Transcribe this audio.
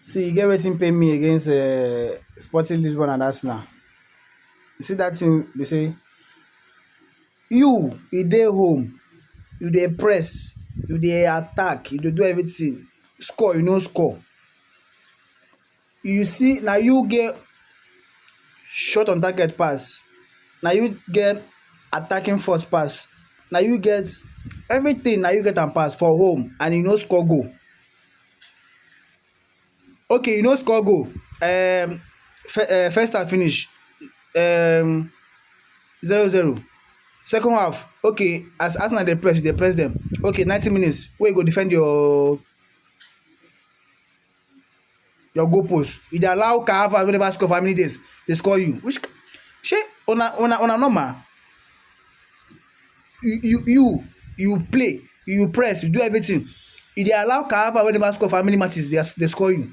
See, you get wetin pay me against Sporting Lisbon and Arsenal. You see that thing they say, you dey home, you dey press, you dey attack, you dey do everything, score you no score. You see na you get shot on target pass, na you get attacking force pass, na you get everything, na you get am pass for home and you no score goal. Okay, you no score goal, first half finish 0-0. Second half, okay, as Arsenal dey press, you dey press dem. Okay, 90 minutes wey you go defend your goal post, you dey allow Kai Havertz wey never score for how many days dey score you. Which shey una normal? You play, you press, you do everything, you dey allow Kai Havertz wey never score for how many matches dey score you.